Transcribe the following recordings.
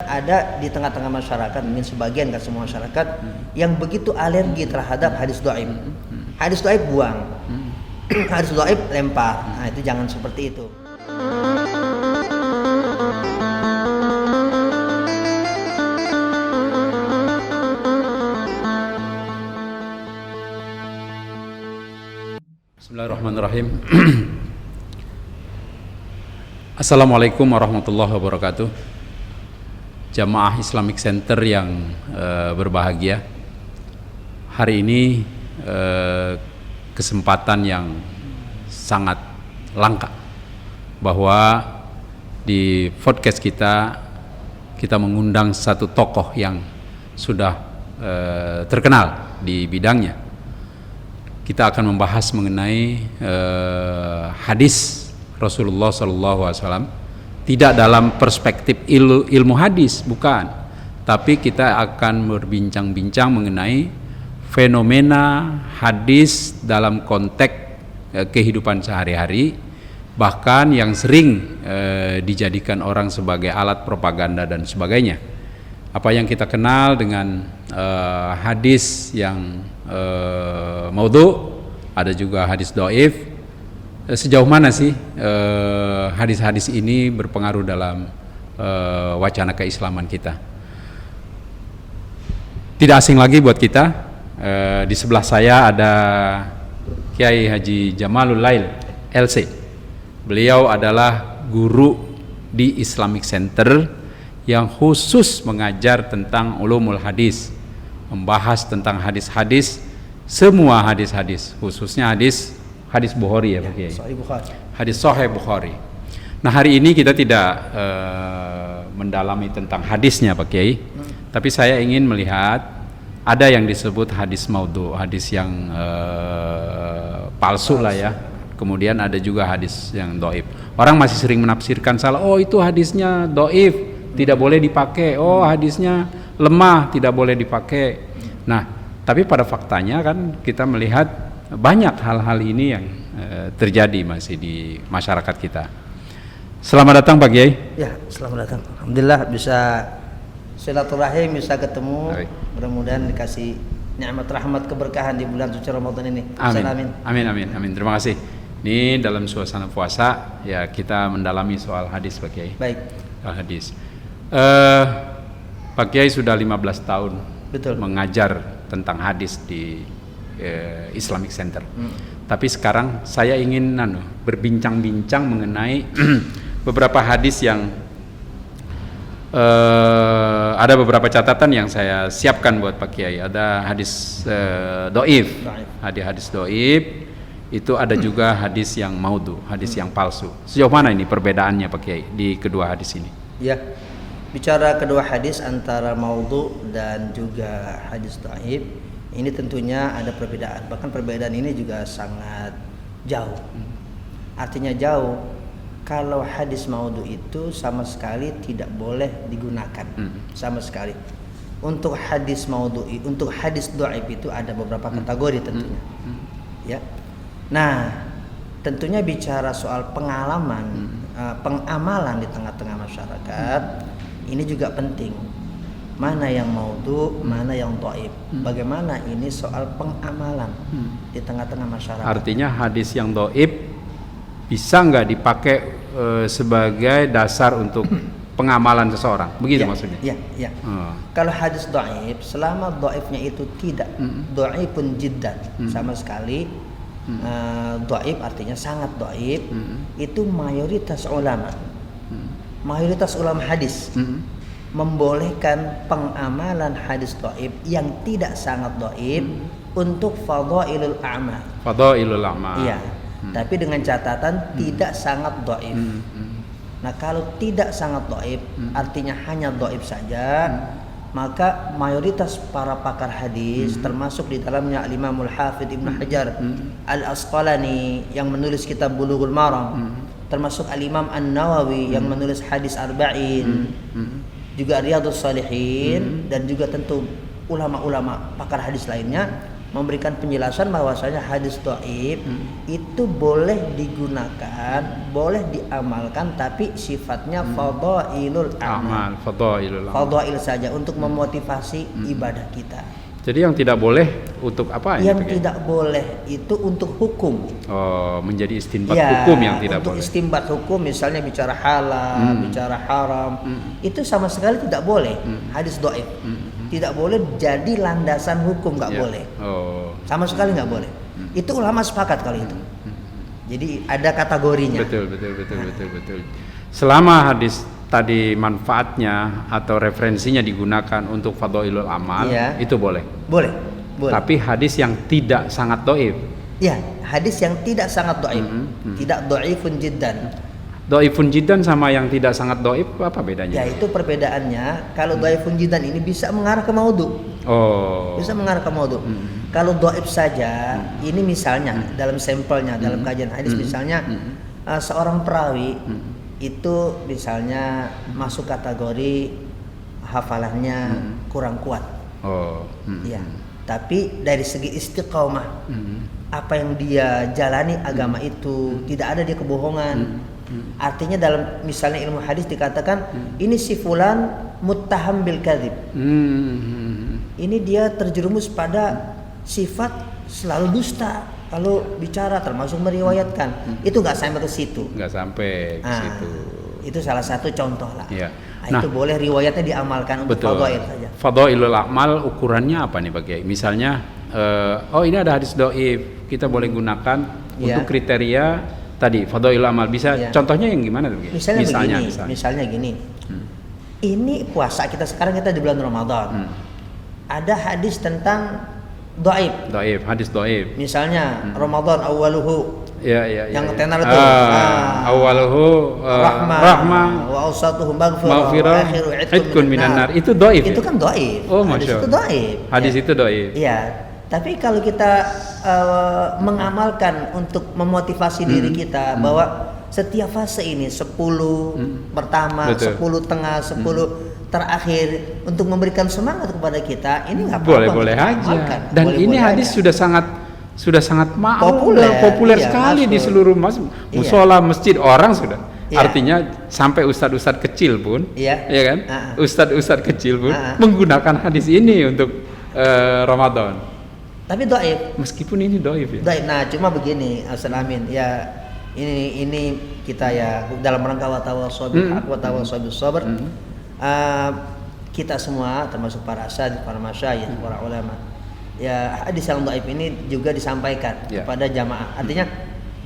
ada di tengah-tengah masyarakat, mungkin sebagian kan semua masyarakat yang begitu alergi terhadap hadis dhaif. Hadis dhaif buang. Hadis dhaif lempar. Nah, itu jangan seperti itu. Bismillahirrahmanirrahim. Assalamualaikum warahmatullahi wabarakatuh. Jamaah Islamic Center yang berbahagia. Hari ini kesempatan yang sangat langka bahwa di podcast kita mengundang satu tokoh yang sudah terkenal di bidangnya. Kita akan membahas mengenai hadis Rasulullah SAW, tidak dalam perspektif ilmu hadis, bukan, tapi kita akan berbincang-bincang mengenai fenomena hadis dalam konteks kehidupan sehari-hari, bahkan yang sering dijadikan orang sebagai alat propaganda dan sebagainya. Apa yang kita kenal dengan hadis yang maudhu, ada juga hadis dhaif. Sejauh mana sih hadis-hadis ini berpengaruh dalam wacana keislaman kita? Tidak asing lagi buat kita, di sebelah saya ada Kiai Haji Jamalul Lail LC. Beliau adalah guru di Islamic Center yang khusus mengajar tentang ulumul hadis, membahas tentang hadis-hadis, semua hadis-hadis, khususnya hadis Bukhari ya Pak Kiai. Hadis Sahih Bukhari. Nah, hari ini kita tidak mendalami tentang hadisnya Pak Kiai, tapi saya ingin melihat ada yang disebut hadis maudhu, hadis yang palsu lah ya. Kemudian ada juga hadis yang dhaif. Orang masih sering menafsirkan salah. Oh, itu hadisnya dhaif, tidak boleh dipakai. Oh, hadisnya lemah, tidak boleh dipakai. Nah, tapi pada faktanya kan kita melihat banyak hal-hal ini yang terjadi masih di masyarakat kita. Selamat datang Pak Kiai. Ya, selamat datang. Alhamdulillah bisa silaturahim, bisa ketemu. Mudah-mudahan dikasih nikmat rahmat keberkahan di bulan suci Ramadan ini. Amin. Amin. Terima kasih. Ini dalam suasana puasa ya, kita mendalami soal hadis Pak Kiai. Baik. Hadis. Pak Kiai sudah 15 tahun betul mengajar tentang hadis di Islamic Center. Tapi sekarang saya ingin berbincang-bincang mengenai beberapa hadis yang ada beberapa catatan yang saya siapkan buat Pak Kiai. Ada hadis dhaif. Hadis dhaif itu, ada juga hadis yang maudhu, hadis yang palsu. Sejauh mana ini perbedaannya Pak Kiai di kedua hadis ini? Ya. Bicara kedua hadis antara maudhu dan juga hadis dhaif, ini tentunya ada perbedaan. Bahkan perbedaan ini juga sangat jauh. Artinya jauh. Kalau hadis maudhu itu sama sekali tidak boleh digunakan, sama sekali. Untuk hadis maudhu, untuk hadis dhaif itu ada beberapa kategori tentunya. Ya. Nah, tentunya bicara soal pengalaman, pengamalan di tengah-tengah masyarakat, ini juga penting. Mana yang maudhu, mana yang dhaif. Bagaimana ini soal pengamalan di tengah-tengah masyarakat. Artinya hadis yang dhaif bisa nggak dipakai sebagai dasar untuk pengamalan seseorang, begitu ya, maksudnya? Ya. Kalau hadis dhaif, selama dhaifnya itu tidak dhaifun jiddan, sama sekali dhaif artinya sangat dhaif, itu mayoritas ulama hadis membolehkan pengamalan hadis dhaif yang tidak sangat dhaif untuk fadhailul a'mal. Iya. Tapi dengan catatan tidak sangat dhaif. Nah, kalau tidak sangat dhaif, artinya hanya dhaif saja, maka mayoritas para pakar hadis, termasuk di dalamnya Al-Imamul Hafidh Ibnu Hajar Al-Asqalani yang menulis kitab Bulughul Maram, termasuk Al-Imam An-Nawawi yang menulis hadis Arba'in, juga Riyadhus Shalihin, dan juga tentu ulama-ulama pakar hadis lainnya, memberikan penjelasan bahwasanya hadis dhaif itu boleh digunakan, boleh diamalkan, tapi sifatnya fadhailul amal. Fadhailul amal. Fadhail saja untuk memotivasi ibadah kita. Jadi yang tidak boleh untuk apa? Yang tidak boleh itu untuk hukum. Oh, menjadi istinbat hukum yang tidak untuk boleh. Istinbat hukum, misalnya bicara halal, bicara haram, itu sama sekali tidak boleh. Hadis dhaif tidak boleh jadi landasan hukum, nggak boleh. Oh. Sama sekali nggak boleh. Itu ulama sepakat kalau itu. Jadi ada kategorinya. Betul. Selama hadis tadi manfaatnya atau referensinya digunakan untuk fadhailul amal, itu boleh. Boleh. Tapi hadis yang tidak sangat dhaif. Ya, hadis yang tidak sangat dhaif. Tidak dhaifun jiddan. Dhaifun jiddan sama yang tidak sangat dhaif apa bedanya? Ya, itu perbedaannya. Kalau dhaifun jiddan ini bisa mengarah ke maudhu. Oh. Bisa mengarah ke maudhu. Kalau dhaif saja, ini misalnya dalam sampelnya, dalam kajian hadis misalnya seorang perawi itu misalnya masuk kategori hafalannya kurang kuat. Ya. Tapi dari segi istiqomah, apa yang dia jalani agama itu tidak ada dia kebohongan. Artinya dalam misalnya ilmu hadis dikatakan ini si fulan muttaham bil kadzib. Ini dia terjerumus pada sifat selalu dusta. Kalau bicara termasuk meriwayatkan, itu nggak sampai ke situ. Nggak sampai ke situ. Itu salah satu contoh lah. Ya. Nah, itu boleh riwayatnya diamalkan untuk fadhail saja. Fadhailul amal ukurannya apa nih Pak Kiai? Misalnya, ini ada hadis dhaif, kita boleh gunakan untuk kriteria tadi fadhailul amal. Bisa contohnya yang gimana tuh? Misalnya gini. Ini puasa kita sekarang, kita di bulan Ramadan. Ada hadis tentang dhaif, hadis dhaif. Misalnya Ramadan awaluhu. Yang tenar itu. Awaluhu rahmah wa awsatuhu maghfirah wa akhiru itqun minan nar. Itu dhaif. Itu kan dhaif. Oh, hadis itu dhaif. Hadis itu dhaif. Iya. Tapi kalau kita mengamalkan untuk memotivasi diri kita bahwa setiap fase ini 10 pertama, 10 tengah, 10 terakhir untuk memberikan semangat kepada kita, ini nggak apa-apa. Boleh aja. Dan boleh, ini hadis aja. sudah sangat populer sekali di seluruh musola, masjid orang sudah. Artinya sampai ustadz-ustadz kecil pun, ya kan? Ustadz-ustadz kecil pun menggunakan hadis ini untuk Ramadan. Tapi dhaif. Meskipun ini dhaif ya. Dhaif. Nah, cuma begini, Assalamin. Ya, ini kita ya dalam rangka watawassaw bil haq watawassaw bis sabr. Kita semua termasuk para asatidz, para masyayikh, para ulama. Ya, hadis yang dhaif ini juga disampaikan kepada jamaah. Artinya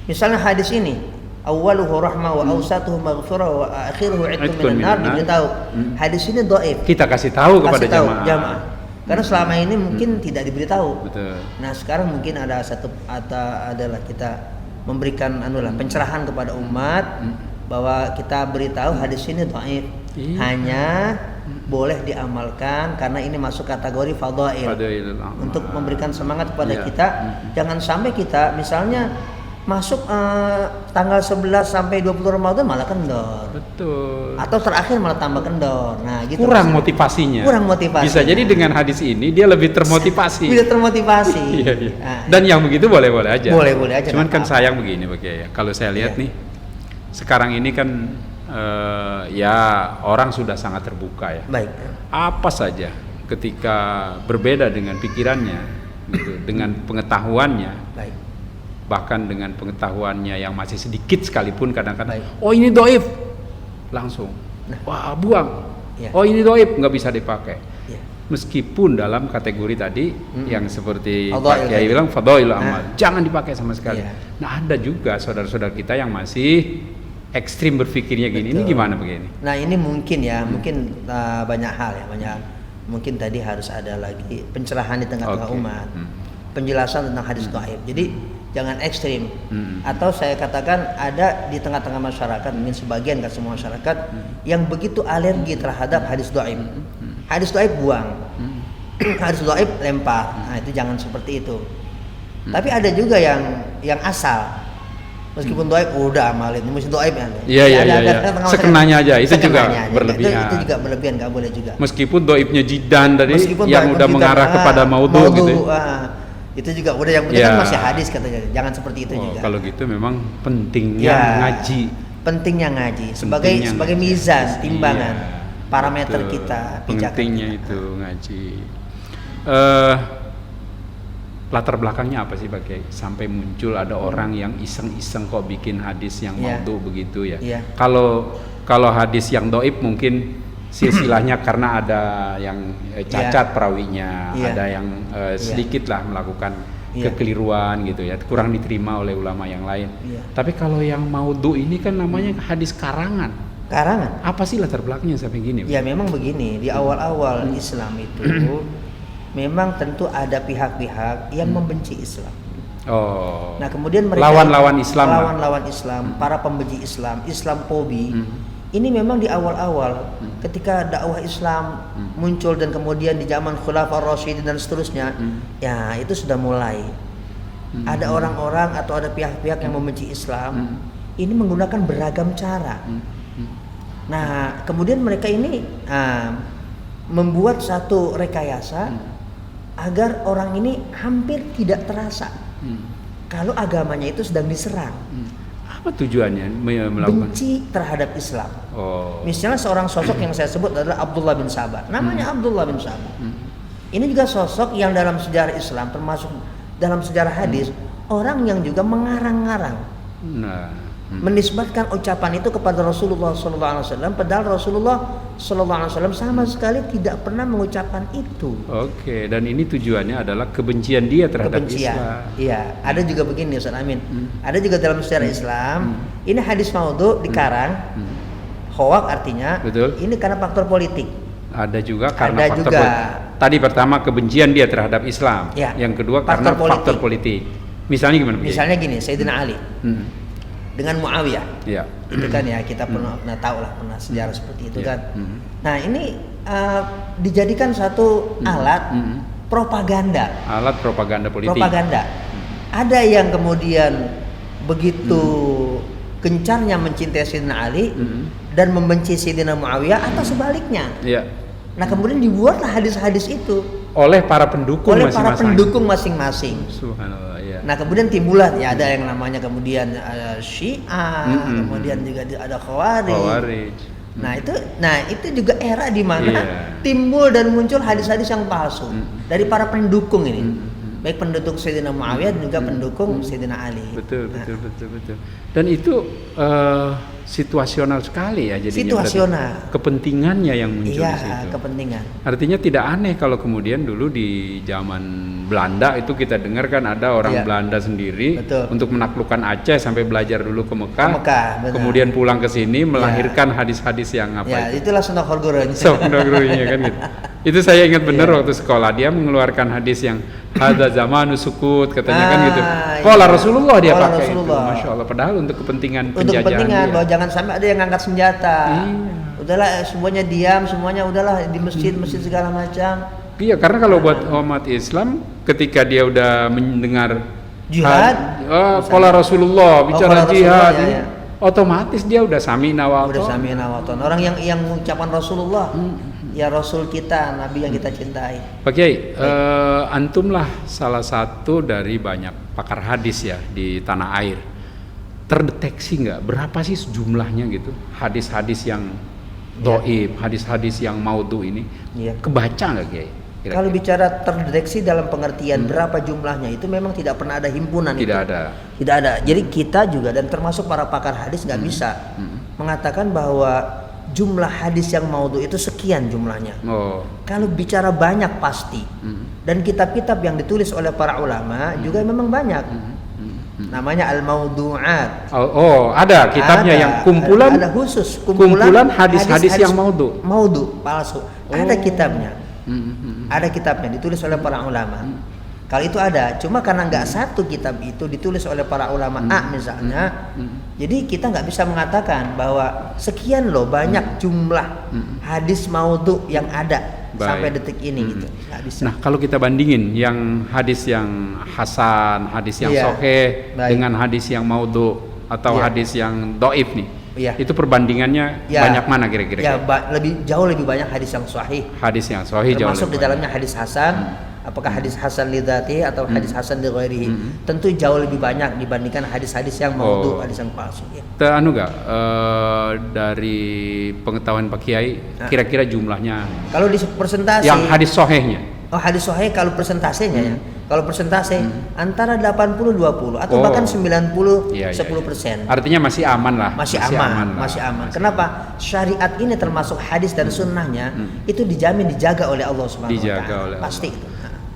misalnya hadis ini awwaluhu rahmah wa awsatuhu maghfirah wa akhiruhu itqun minan nar, diberitahu. Hadis ini dhaif. Kita kasih tahu kepada jamaah. Karena selama ini mungkin tidak diberitahu. Betul. Nah, sekarang mungkin adalah kita memberikan pencerahan kepada umat bahwa kita beritahu hadis ini dhaif. Hanya boleh diamalkan karena ini masuk kategori fadhail. Untuk memberikan semangat kepada kita, jangan sampai kita misalnya masuk tanggal 11 sampai 20 Ramadan malah kendor. Betul. Atau terakhir malah tambah kendor. Nah, gitu. Kurang motivasinya. Bisa jadi dengan hadis ini dia lebih termotivasi. Iya. Nah, dan yang begitu boleh-boleh aja. Boleh-boleh aja. Cuman kan sayang begini Pak Kiai. Kalau saya lihat nih, sekarang ini kan orang sudah sangat terbuka ya. Baik. Apa saja ketika berbeda dengan pikirannya, gitu, dengan pengetahuannya. Baik. Bahkan dengan pengetahuannya yang masih sedikit sekalipun kadang-kadang, ini dhaif, langsung, wah buang, ini dhaif, nggak bisa dipakai. Meskipun dalam kategori tadi yang seperti Pak Kiai bilang fadhailul amal, jangan dipakai sama sekali. Nah, ada juga saudara-saudara kita yang masih ekstrim berpikirnya gini. Betul. Ini gimana begini? Nah, ini mungkin banyak hal ya, mungkin tadi harus ada lagi pencerahan di tengah-tengah umat, penjelasan tentang hadis dhaif. Jadi jangan ekstrim. Atau saya katakan ada di tengah-tengah masyarakat, mungkin sebagian, kan semua masyarakat yang begitu alergi terhadap hadis dhaif. Hadis dhaif buang. Hadis dhaif lempar. Nah, itu jangan seperti itu. Tapi ada juga yang asal. Meskipun dhaif udah amalin, mesti dhaif ya. Iya. Sekenanya aja, itu juga berlebihan. Itu juga berlebihan, nggak boleh juga. Meskipun dhaifnya jiddan tadi yang udah mengarah kepada maudhu gitu. Itu juga udah yang penting Ya. kan masih hadis katanya. Jangan seperti itu juga. Kalau gitu memang pentingnya Ya. ngaji. Pentingnya ngaji sebagai Pentingnya sebagai ngaji. mizan, timbangan, Iya, parameter betul. kita, pijakan Pentingnya kita. itu ngaji. Latar belakangnya apa sih Pak Kiai? Sampai muncul ada orang yang iseng-iseng kok bikin hadis yang Iya. maudhu begitu ya. Iya. Kalau hadis yang doib mungkin silsilahnya karena ada yang cacat perawinya, Iya. ada yang sedikit lah melakukan Iya. kekeliruan gitu ya, kurang diterima oleh ulama yang lain. Iya. Tapi kalau yang maudhu ini kan namanya hadis karangan. Karangan. Apa sih latar belakangnya sampai gini? Pak? Ya memang begini, di awal-awal Islam itu memang tentu ada pihak-pihak yang membenci Islam. Oh. Nah, kemudian mereka Lawan-lawan Islam lah. lawan-lawan Islam, para pembenci Islam, Islamofobi. Ini memang di awal-awal ketika dakwah Islam muncul dan kemudian di zaman Khulafaur Rasyidin dan seterusnya, ya itu sudah mulai. Ada orang-orang atau ada pihak-pihak yang membenci Islam. Ini menggunakan beragam cara. Nah, kemudian mereka ini membuat satu rekayasa agar orang ini hampir tidak terasa kalau agamanya itu sedang diserang. Apa tujuannya melakukan? Benci terhadap Islam. Oh. Misalnya seorang sosok yang saya sebut adalah Abdullah bin Saba. Namanya Abdullah bin Saba. Ini juga sosok yang dalam sejarah Islam, termasuk dalam sejarah hadis, orang yang juga mengarang-ngarang, Nah. menisbatkan ucapan itu kepada Rasulullah SAW, padahal Rasulullah SAW sama sekali tidak pernah mengucapkan itu. Oke, dan ini tujuannya adalah kebencian dia terhadap Kebencian. Islam. Iya, ada juga begini Ustaz Amin. Ada juga dalam sejarah Islam, ini hadis maudhu dikarang, hoak artinya, Betul. ini karena faktor politik. Ada juga karena Ada faktor juga. tadi pertama kebencian dia terhadap Islam. Ya. Yang kedua Faktor karena faktor politik. Misalnya gimana? Pak Kiai? Misalnya gini, Sayyidina Ali dengan Muawiyah. Ya. Itu kan ya kita pernah tahu lah, pernah sejarah seperti itu Ya. kan. Nah, ini dijadikan satu alat propaganda. Alat propaganda politik. Propaganda. Ada yang kemudian begitu gencarnya mencintai Sayyidina Ali dan membenci Sayyidina Muawiyah atau sebaliknya. Ya. Nah, kemudian dibuatlah hadis-hadis itu Oleh para pendukung oleh para masing-masing. pendukung masing-masing. Subhanallah, ya. Nah, kemudian timbullah ya ada yang namanya kemudian Syiah, kemudian juga ada Khawarij. Khawarij. Nah, itu juga era di mana Iya. timbul dan muncul hadis-hadis yang palsu dari para pendukung ini. Baik pendukung Sayyidina Muawiyah dan juga pendukung Sayyidina Ali. Betul. Dan itu situasional sekali ya jadinya. Situasional. berarti. Kepentingannya yang muncul Iya, di situ. kepentingan. Artinya tidak aneh kalau kemudian dulu di zaman Belanda itu kita dengar kan ada orang Iya. Belanda sendiri Betul. untuk menaklukkan Aceh sampai belajar dulu ke Mekah. Ke Mekah, benar. Kemudian pulang ke sini melahirkan hadis-hadis yang apa Ya, itu? itulah sunnah khurgurun. Sebenarnya kan gitu. Itu saya ingat benar Iya. waktu sekolah dia mengeluarkan hadis yang hadza zamanu sukut katanya kan gitu. iya. Qala Rasulullah dia Qala pakai Rasulullah. itu. Masya Allah. Padahal untuk kepentingan Untuk penjajahan kepentingan dia. bahwa jangan sampai ada yang angkat senjata. Iya. Udahlah semuanya diam, semuanya udahlah di masjid segala macam. Iya, karena kalau buat umat Islam ketika dia udah mendengar Jihad, qala Rasulullah bicara qala jihad, Rasulullah, ini, ya. otomatis dia udah sami'na wa Udah ata'na. sami'na wa ata'na. Orang yang mengucapkan Rasulullah, ya Rasul kita, Nabi yang kita cintai. Pak Kiai, antumlah salah satu dari banyak pakar hadis ya di tanah air. Terdeteksi nggak berapa sih jumlahnya gitu hadis-hadis yang doib, hadis-hadis yang maudhu ini? Iya. Kebaca nggak Kiai? Kira-kira? Kalau bicara terdeteksi dalam pengertian berapa jumlahnya itu memang tidak pernah ada himpunan Tidak itu. ada. Tidak ada. Jadi kita juga dan termasuk para pakar hadis nggak bisa mengatakan bahwa jumlah hadis yang maudhu itu sekian jumlahnya. Oh. Kalau bicara banyak pasti. Dan kitab-kitab yang ditulis oleh para ulama juga memang banyak. Namanya Al-Maudu'at. Oh, ada kitabnya yang kumpulan ada khusus kumpulan hadis-hadis yang maudhu. Maudhu, palsu. Ada kitabnya. Hmm. Ada kitabnya ditulis oleh para ulama. Kalau itu ada, cuma karena nggak satu kitab itu ditulis oleh para ulama A misalnya, jadi kita nggak bisa mengatakan bahwa sekian loh banyak jumlah hadis maudhu yang ada Baik. sampai detik ini gitu. Nggak bisa. Nah, kalau kita bandingin yang hadis yang hasan, hadis yang Iya. sahih Baik. dengan hadis yang maudhu atau Iya. hadis yang dhaif nih. Iya. Itu perbandingannya Ya, banyak mana kira-kira? Ya, jauh lebih banyak hadis yang sahih. Hadis yang sahih jauh Termasuk lebih di dalamnya hadis hasan, apakah hadis hasan li dzatihi atau hadis hasan li ghairihi. Tentu jauh lebih banyak dibandingkan hadis-hadis yang maudhu, hadis yang palsu ya. Anu enggak dari pengetahuan Pak Kiai kira-kira jumlahnya Kalau di persentase yang hadis sahihnya. Oh, hadis sahih kalau persentasenya ya. Kalau persentase antara 80-20 atau bahkan 90-10%. Artinya masih aman lah. Masih aman. Kenapa? Syariat ini termasuk hadis dan sunnahnya itu dijamin dijaga oleh Allah Subhanahu wa taala. Pasti itu.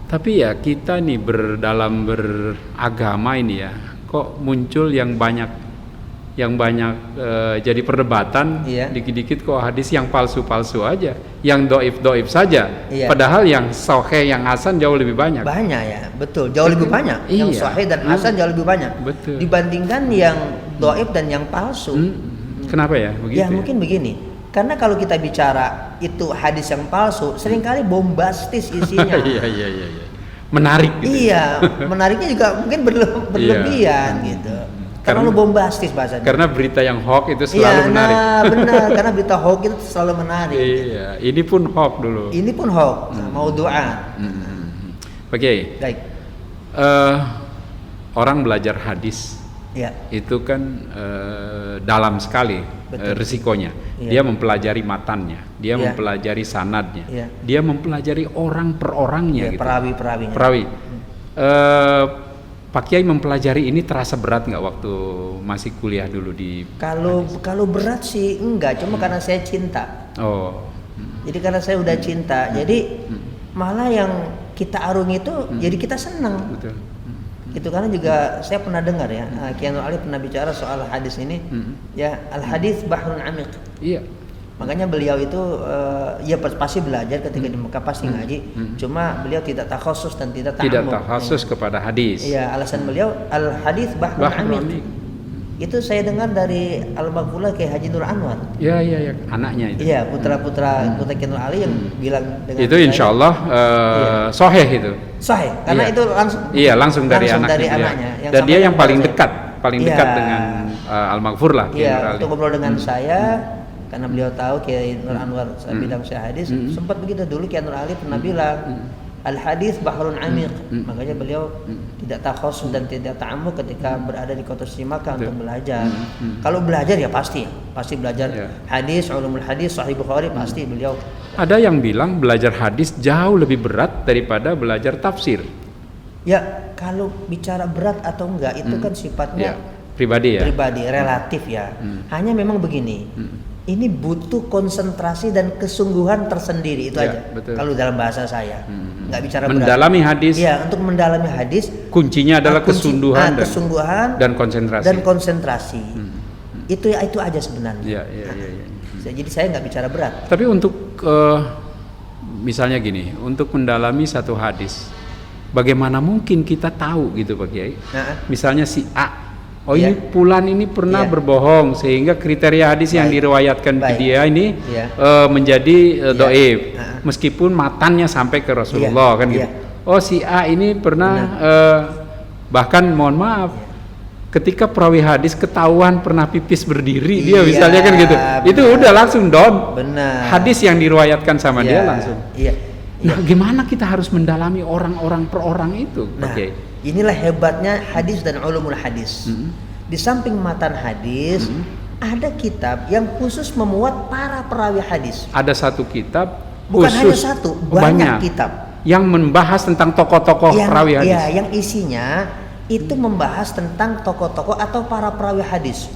Tapi ya kita nih dalam beragama ini ya, kok muncul yang banyak jadi perdebatan. Dikit-dikit kok hadis yang palsu-palsu aja, yang doif saja. Padahal yang sahih, yang hasan jauh lebih banyak. Banyak ya, betul, jauh lebih banyak. Yang sahih dan hasan jauh lebih banyak. Betul. Dibandingkan yang doif dan yang palsu. Kenapa ya begitu? Ya mungkin begini. Karena kalau kita bicara itu hadis yang palsu, seringkali bombastis isinya. Iya. Menarik gitu. Iya, menariknya juga mungkin berlebihan gitu. Terlalu bombastis bahasanya. Karena berita yang hoax itu selalu menarik. Benar, karena berita hoax itu selalu menarik. Iya, ini pun hoax dulu. Ini pun hoax, mau doa. Oke. Baik. Orang belajar hadis, itu kan dalam sekali risikonya. Dia mempelajari matannya, dia mempelajari sanadnya, dia mempelajari orang per orangnya. Gitu. Perawi. Pak Kiai mempelajari ini terasa berat nggak waktu masih kuliah dulu di? Kalau berat sih enggak, cuma karena saya cinta. Jadi karena saya udah cinta, jadi malah yang kita arungi itu jadi kita senang. Betul. Itu karena juga saya pernah dengar ya, Kiai Nur Ali pernah bicara soal hadis ini, ya al hadis bahrun amiq. Iya. Makanya beliau itu ya pasti belajar ketika di Mekah, pasti ngaji. Cuma beliau tidak takhusus dan tidak ta'ammuk. Tidak takhusus kepada hadis. Iya, alasan beliau al hadis bahrun amiq. Itu saya dengar dari Al-Maghfurlah Kiai Haji Nur Anwar. Iya, anaknya itu. Iya, putra Kiai Nur Ali yang bilang dengan itu insyaallah sahih itu. Sahih, karena itu langsung. Iya, langsung dari anaknya. Dan dia yang paling dekat dengan Al-Maghfurlah Kiai Nur Ali. Untuk ngobrol dengan saya karena beliau tahu Kiai Nur Anwar bidang hadis, sempat begitu dulu Kiai Nur Ali pernah bilang al hadis bahrun amiq. Makanya beliau tidak takhusus dan tidak ta'ammuk ketika berada di kota Makkah untuk belajar. Kalau belajar ya pasti belajar hadis, ulumul hadis, sahih Bukhari pasti beliau. Ada yang bilang belajar hadis jauh lebih berat daripada belajar tafsir. Ya, kalau bicara berat atau enggak itu kan sifatnya pribadi, relatif ya. Hanya memang begini. Ini butuh konsentrasi dan kesungguhan tersendiri itu aja. Betul. Kalau dalam bahasa saya, nggak bicara mendalami berat. Hadis. Ya, untuk mendalami hadis. Kuncinya adalah kesungguhan dan konsentrasi. Itu aja sebenarnya. Jadi saya nggak bicara berat. Tapi untuk misalnya gini, untuk mendalami satu hadis, bagaimana mungkin kita tahu gitu Pak Kiai? Misalnya si A. Ini fulan ini pernah berbohong sehingga kriteria hadis yang diriwayatkan ke dia ini menjadi doif, meskipun matannya sampai ke Rasulullah kan gitu. Si A ini pernah bahkan mohon maaf ketika perawi hadis ketahuan pernah pipis berdiri dia misalnya kan gitu. Itu udah langsung down. Hadis yang diriwayatkan sama dia langsung. Nah, gimana kita harus mendalami orang-orang per orang itu? Inilah hebatnya hadis dan ulumul hadis. Di samping matan hadis, ada kitab yang khusus memuat para perawi hadis. Ada satu kitab bukan khusus, hanya satu, banyak kitab yang membahas tentang tokoh-tokoh perawi hadis. Iya, yang isinya itu membahas tentang tokoh-tokoh atau para perawi hadis.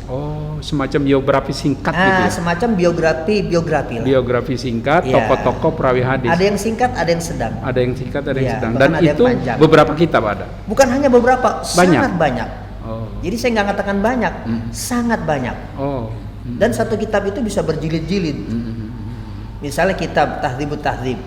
Semacam biografi singkat gitu ya? Semacam biografi lah. Biografi singkat, tokoh-tokoh perawi hadis. Ada yang singkat, ada yang sedang. Ada yang singkat, ada yang sedang. Dan itu beberapa kitab ada? Bukan hanya beberapa, sangat banyak. Jadi saya nggak katakan banyak, sangat banyak. Dan satu kitab itu bisa berjilid-jilid. Misalnya kitab Tahdzibut Tahdzib.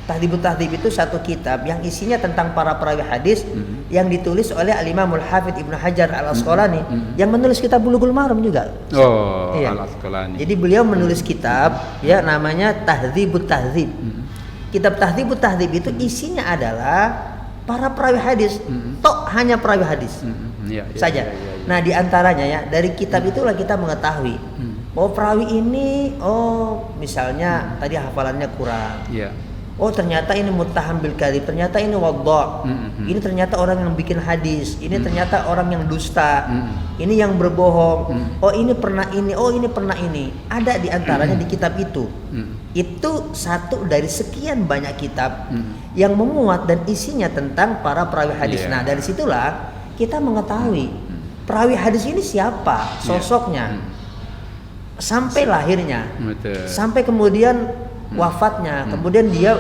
Tahdzibut Tahdzib itu satu kitab yang isinya tentang para perawi hadis yang ditulis oleh Al-Imamul Hafidz Ibnu Hajar Al-Asqalani yang menulis kitab Bulughul Maram juga. Al-Asqalani. Jadi beliau menulis kitab namanya Tahdzibut Tahdzib. Kitab Tahdzibut Tahdzib itu isinya adalah para perawi hadis. Hanya perawi hadis saja. Nah, di antaranya dari kitab itulah kita mengetahui bahwa perawi ini misalnya tadi hafalannya kurang. Oh ternyata ini muttaham bil kadzib, ternyata ini wadha. Ini ternyata orang yang bikin hadis, ini ternyata orang yang dusta. Ini yang berbohong. Oh ini pernah ini, oh ini pernah ini. Ada di antaranya di kitab itu. Itu satu dari sekian banyak kitab yang memuat dan isinya tentang para perawi hadis. Nah, dari situlah kita mengetahui perawi hadis ini siapa, sosoknya. Sampai lahirnya. Betul. Sampai kemudian wafatnya, kemudian dia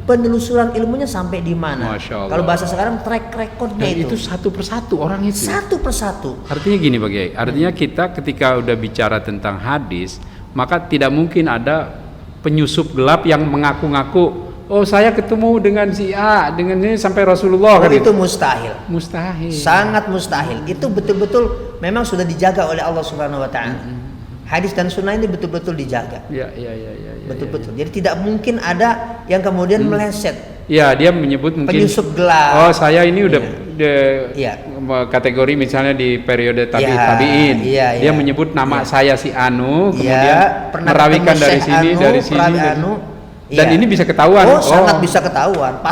penelusuran ilmunya sampai di mana. Kalau bahasa sekarang track recordnya itu satu persatu orang itu. Satu persatu. Artinya gini Pak Kiai, artinya kita ketika udah bicara tentang hadis, maka tidak mungkin ada penyusup gelap yang mengaku-ngaku, oh saya ketemu dengan si A, dengan ini sampai Rasulullah. Oh, itu mustahil. Mustahil. Sangat mustahil. Itu betul-betul memang sudah dijaga oleh Allah Subhanahu Wa Taala. Hadis dan sunnah ini betul-betul dijaga. Iya. Betul-betul. Jadi tidak mungkin ada yang kemudian meleset. Ya, dia menyebut mungkin penyusup gelap. Oh, saya ini udah kategori misalnya di periode tabi'in. Dia menyebut nama saya si Anu, kemudian merawikan dari sini, dari sini. Dan ini bisa ketahuan. Oh, sangat bisa ketahuan.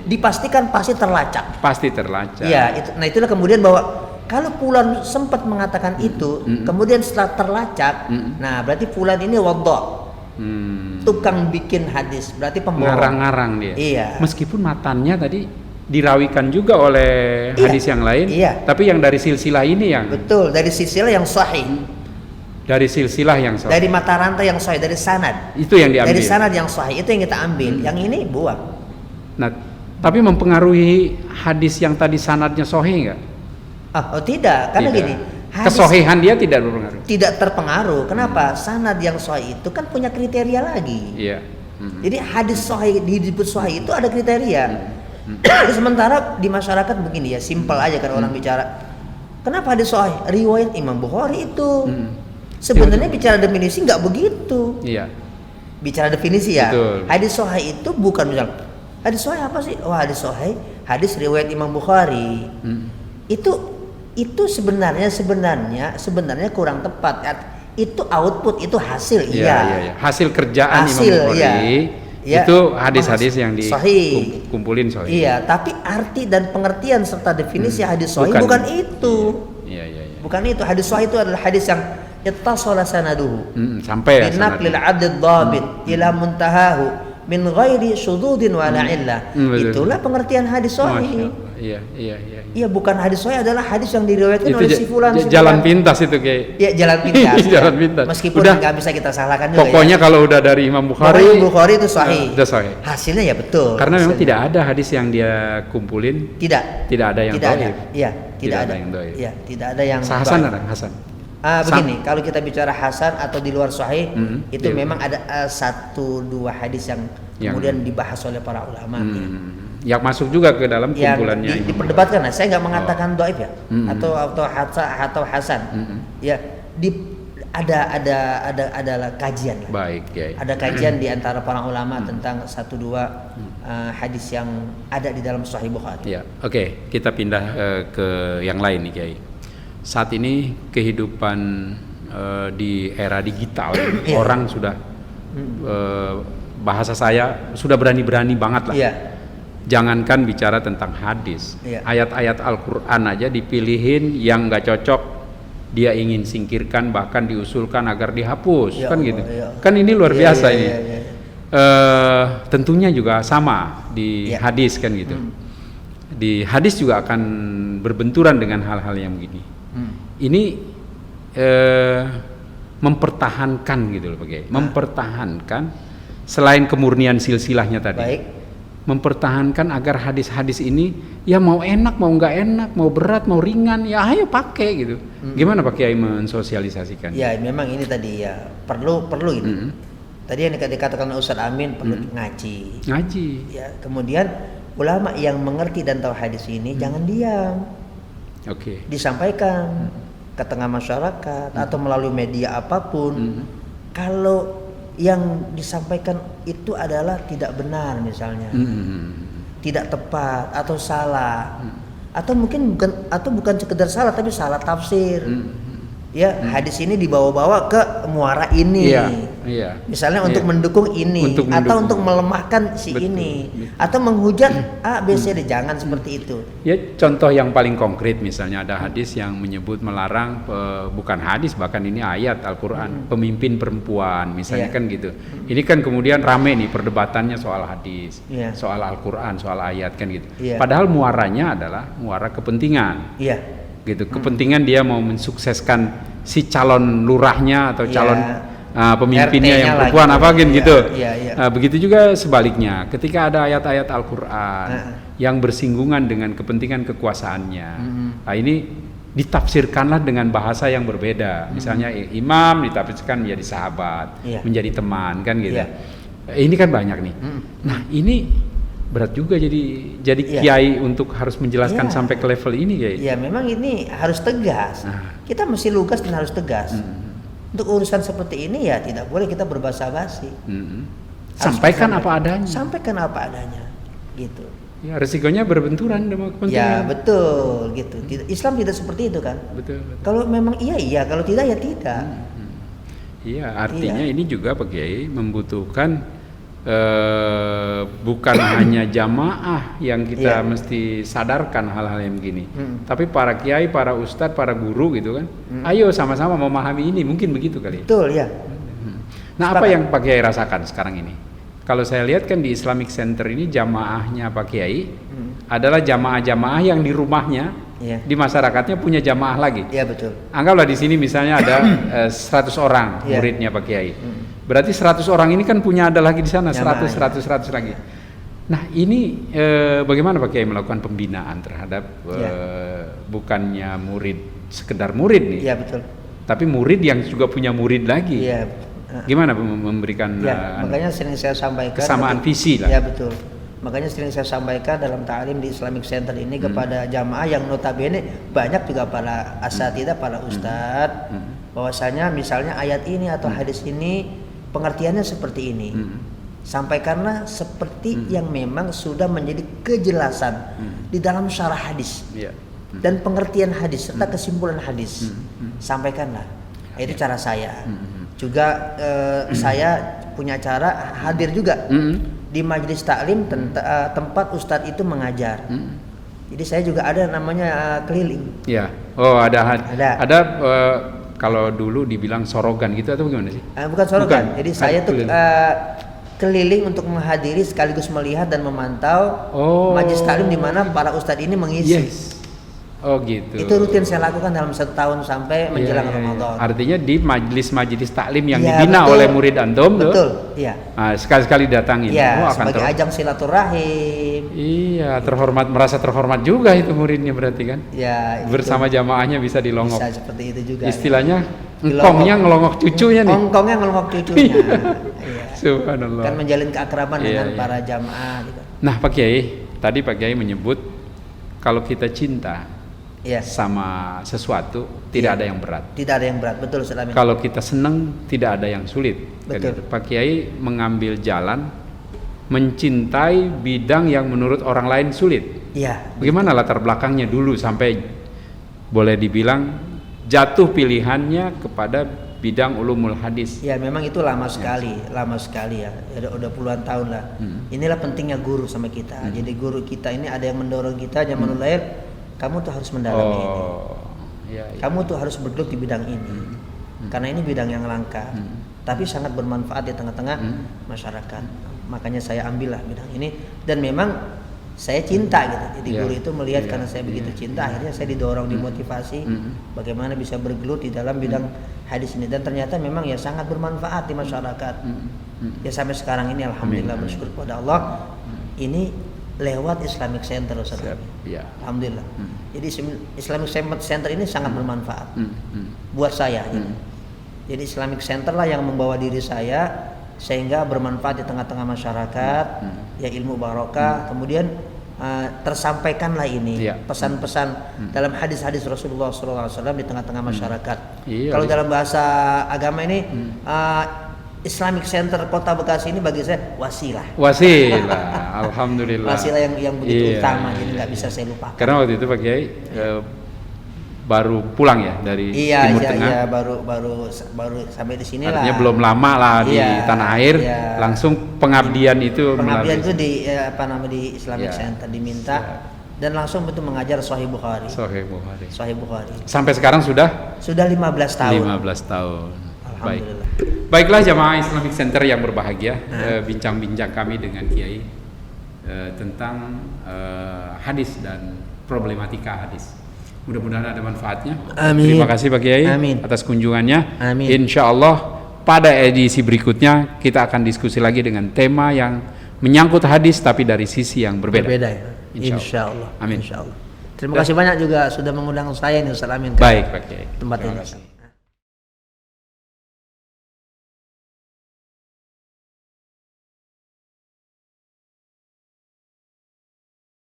Dipastikan pasti terlacak. Pasti terlacak. Iya, nah itulah kemudian bahwa kalau fulan sempat mengatakan itu, kemudian setelah terlacak, nah berarti fulan ini wadha. Tukang bikin hadis, berarti pembohong. Ngarang-ngarang dia. Iya. Meskipun matannya tadi dirawikan juga oleh hadis yang lain, tapi yang dari silsilah ini yang betul, dari silsilah yang sahih. Dari silsilah yang sahih. Dari mata rantai yang sahih, dari sanad. Itu yang diambil. Dari sanad yang sahih itu yang kita ambil. Yang ini buang. Nah, tapi mempengaruhi hadis yang tadi sanadnya sahih enggak? Oh tidak, karena gini, kesohihan dia tidak berpengaruh. Tidak terpengaruh. Kenapa? Sanad yang sahih itu kan punya kriteria lagi. Iya. Jadi hadis sahih, disebut sahih itu ada kriteria. Sementara di masyarakat begini ya, simpel aja kan orang bicara. Kenapa hadis sahih? Riwayat Imam Bukhari itu. Sebenarnya bicara definisi nggak begitu. Iya. Bicara definisi ya. Betul. Hadis sahih itu bukan misal hadis sahih apa sih? Oh hadis sahih, hadis riwayat Imam Bukhari. Itu sebenarnya kurang tepat. Itu output, itu hasil. Iya. Hasil kerjaan Imam Bukhari. Itu hadis-hadis yang dikumpulin sahih. Iya, tapi arti dan pengertian serta definisi hadis sahih bukan itu. Iya. Bukan itu. Hadis sahih itu adalah hadis yang ittasala sanaduhu. Sampai bin naqlil 'adl dhabit ila muntahahu min ghairi syududin wala illah. Itulah pengertian hadis sahih. Iya, bukan hadis sahih adalah hadis yang diriwayatkan oleh si fulan. Jalan pintas itu kayak. Iya, jalan pintas. Jalan pintas. Meskipun nggak bisa kita salahkan juga. Pokoknya kalau udah dari Imam Bukhari itu sahih. Itu sahih. Hasilnya ya betul. Karena memang tidak ada hadis yang dia kumpulin. Tidak ada yang dhaif. Iya, tidak ada yang dhaif. Iya, tidak ada yang Hasan ada Hasan. Begini, kalau kita bicara hasan atau di luar sahih, itu memang ada 1-2 hadis yang kemudian dibahas oleh para ulama. Yang masuk juga ke dalam kumpulannya. Yang diperdebatkan. Saya nggak mengatakan dhaif ya, atau hasan. Ya, ada kajian. Baik, ya. Ada kajian di antara para ulama tentang 1-2 hadis yang ada di dalam Sahih Bukhari. Ya, oke, kita pindah ke yang lain nih, Kiai. Saat ini kehidupan di era digital, orang sudah bahasa saya sudah berani-berani banget lah. Jangankan bicara tentang hadis, ayat-ayat Al-Quran aja dipilihin yang nggak cocok, dia ingin singkirkan, bahkan diusulkan agar dihapus, kan gitu. Kan ini luar biasa ini. Tentunya juga sama di hadis kan gitu. Di hadis juga akan berbenturan dengan hal-hal yang begini. Ini mempertahankan gitu loh, Pak. Mempertahankan selain kemurnian silsilahnya tadi. Baik. Mempertahankan agar hadis-hadis ini ya mau enak mau nggak enak, mau berat mau ringan, ya ayo pakai gitu. Gimana Pak Kiai mensosialisasikan? Ya memang ini tadi ya perlu gitu. Tadi yang dikatakan Ustaz Amin perlu ngaji. Ya kemudian ulama yang mengerti dan tahu hadis ini jangan diam. Disampaikan ke tengah masyarakat atau melalui media apapun. Kalau yang disampaikan itu adalah tidak benar misalnya, tidak tepat atau salah, atau mungkin bukan sekedar salah tapi salah tafsir. Ya hadis ini dibawa-bawa ke muara ini. Iya. Misalnya Iya. untuk mendukung ini, Untuk atau mendukung. untuk melemahkan si Betul, ini, betul. atau menghujat A, B, C, D. Jangan seperti itu. Ya contoh yang paling konkret misalnya ada hadis yang menyebut melarang bukan hadis bahkan ini ayat Al-Qur'an pemimpin perempuan misalnya Iya. kan gitu. Ini kan kemudian rame nih perdebatannya soal hadis, Iya. soal Al-Qur'an, soal ayat kan gitu. Iya. Padahal muaranya adalah muara kepentingan. Iya. Gitu. Kepentingan dia mau mensukseskan si calon lurahnya atau Iya. calon pemimpinnya RT-nya yang lah perempuan gitu. apa gitu. Iya, iya. Begitu juga sebaliknya, ketika ada ayat-ayat Al-Qur'an yang bersinggungan dengan kepentingan kekuasaannya. Nah, ini ditafsirkanlah dengan bahasa yang berbeda. Misalnya imam ditafsirkan menjadi sahabat, Iya. menjadi teman kan gitu. Iya. Ini kan banyak nih. Nah, ini berat juga jadi Iya. kiai untuk harus menjelaskan Iya. sampai ke level ini kayak. Ya memang ini harus tegas. Nah. Kita mesti lugas dan harus tegas. Untuk urusan seperti ini ya tidak boleh kita berbasa-basi. Harus Sampaikan kita apa adanya. Sampaikan apa adanya, gitu. Ya, resikonya berbenturan dengan kepentingan. Ya betul, gitu. Islam tidak seperti itu kan. Betul, betul. Kalau memang iya, kalau tidak ya tidak. Iya, artinya Iya. ini juga Pak Kiai membutuhkan bukan hanya jamaah yang kita Iya. mesti sadarkan hal-hal yang begini, Mm. tapi para kiai, para ustadz, para guru gitu kan, ayo sama-sama memahami ini, mungkin begitu kali. Betul ya. Nah, apa Sepakat. yang Pak Kiai rasakan sekarang ini? Kalau saya lihat kan di Islamic Center ini jamaahnya Pak Kiai adalah jamaah-jamaah yang di rumahnya, Iya. di masyarakatnya punya jamaah lagi. Iya betul. Anggaplah di sini misalnya ada 100 orang Iya. muridnya Pak Kiai. Berarti 100 orang ini kan punya ada lagi di sana Jamaah, 100 lagi. Nah, ini bagaimana Pak Kiai melakukan pembinaan terhadap bukannya murid sekedar murid nih, Iya betul. tapi murid yang juga punya murid lagi. Iya. Gimana memberikan Ya, makanya sering saya sampaikan kesamaan visi lah. Ya betul. Makanya sering saya sampaikan dalam ta'lim di Islamic Center ini kepada jamaah yang notabene banyak juga para asatidzah, para ustadz, bahwasanya misalnya ayat ini atau hadis ini pengertiannya seperti ini. Sampaikanlah seperti yang memang sudah menjadi kejelasan di dalam syarah hadis Iya. dan pengertian hadis serta kesimpulan hadis. Sampaikanlah. Itu cara saya. Juga saya punya cara hadir juga di majelis taklim tempat ustadz itu mengajar. Jadi saya juga ada namanya keliling. Iya. Oh, ada Ada. Kalau dulu dibilang sorogan gitu atau gimana sih? Bukan sorogan. Bukan. Jadi saya tuh Keliling. keliling untuk menghadiri sekaligus melihat dan memantau majelis taklim di mana para ustadz ini mengisi. Yes. Oh gitu. Itu rutin saya lakukan dalam setahun sampai menjelang Iya, iya, iya. Ramadan. Artinya di majelis-majelis taklim yang Iya, dibina betul. oleh murid antum tuh. Betul, iya. Nah, sekali-sekali datangin. Iya, Oh, sebagai ajang silaturahim. Iya, terhormat, merasa terhormat juga itu muridnya berarti kan. Ya, itu Bersama jamaahnya bisa dilongok. bisa seperti itu juga. Istilahnya Dilongok. engkongnya ngelongok cucunya nih. Engkongnya ngelongok cucunya. Iya. Subhanallah. Kan menjalin keakraban Iya, dengan iya. para jamaah gitu. Nah, Pak Kiai, tadi Pak Kiai menyebut kalau kita cinta Iya. sama sesuatu tidak Iya. ada yang berat. Tidak ada yang berat, betul Ustaz Amin. Kalau kita senang tidak ada yang sulit. Kan Betul. gitu. Pak Kiai mengambil jalan mencintai bidang yang menurut orang lain sulit. Iya. Bagaimana latar belakangnya dulu sampai boleh dibilang jatuh pilihannya kepada bidang ulumul hadis. Ya memang itu lama sekali ya. Udah puluhan tahun lah. Inilah pentingnya guru sama kita. Jadi guru kita ini ada yang mendorong kita zaman lahir. Kamu tuh harus mendalami ini. Iya, iya. Kamu tuh harus bergelut di bidang ini. Karena ini bidang yang langka. Tapi sangat bermanfaat di tengah-tengah masyarakat. Makanya saya ambillah bidang ini. Dan memang saya cinta gitu. Jadi Iya. guru itu melihat Iya, karena saya begitu iya, cinta, akhirnya saya didorong, dimotivasi bagaimana bisa bergelut di dalam bidang hadis ini. Dan ternyata memang ya sangat bermanfaat di masyarakat. Ya sampai sekarang ini alhamdulillah Amin. bersyukur kepada Allah. Ini lewat Islamic Center Ustaz. Siap, iya. Alhamdulillah. Jadi Islamic Center ini sangat bermanfaat Hmm. buat saya. Jadi Islamic Center lah yang membawa diri saya sehingga bermanfaat di tengah-tengah masyarakat, ya ilmu barokah. Kemudian tersampaikanlah ini Iya. pesan-pesan dalam hadis-hadis Rasulullah SAW di tengah-tengah masyarakat. Iya, Kalau iya. dalam bahasa agama ini Islamic Center Kota Bekasi ini bagi saya wasilah. Wasilah, alhamdulillah. Wasilah yang begitu Iya, utama, jadi iya, nggak bisa saya lupakan. Karena waktu itu Pak Kiai baru pulang ya dari Iya, Timur iya, Tengah. iya, baru sampai di sini lah. Artinya belum lama lah di Iya, tanah air, iya. langsung pengabdian itu Pengabdian itu melalui di di Islamic Iya. Center diminta dan langsung itu mengajar Sahih Bukhari. Sahih Bukhari. Sahih Bukhari. Sampai sekarang sudah Sudah 15 tahun. 15 tahun. Baik. Alhamdulillah. Baiklah jamaah Islamic Center yang berbahagia, bincang-bincang kami dengan Kiai tentang hadis dan problematika hadis. Mudah-mudahan ada manfaatnya. Amin. Terima kasih Pak Kiai Amin. atas kunjungannya. Amin. Insya Allah pada edisi berikutnya kita akan diskusi lagi dengan tema yang menyangkut hadis tapi dari sisi yang berbeda. Berbeda ya. Insya Insya Allah. Amin. Insya Allah. Terima kasih banyak juga sudah mengundang saya ini Ustaz Amin. Baik Pak Kiai. Tempat Terima ini. kasih.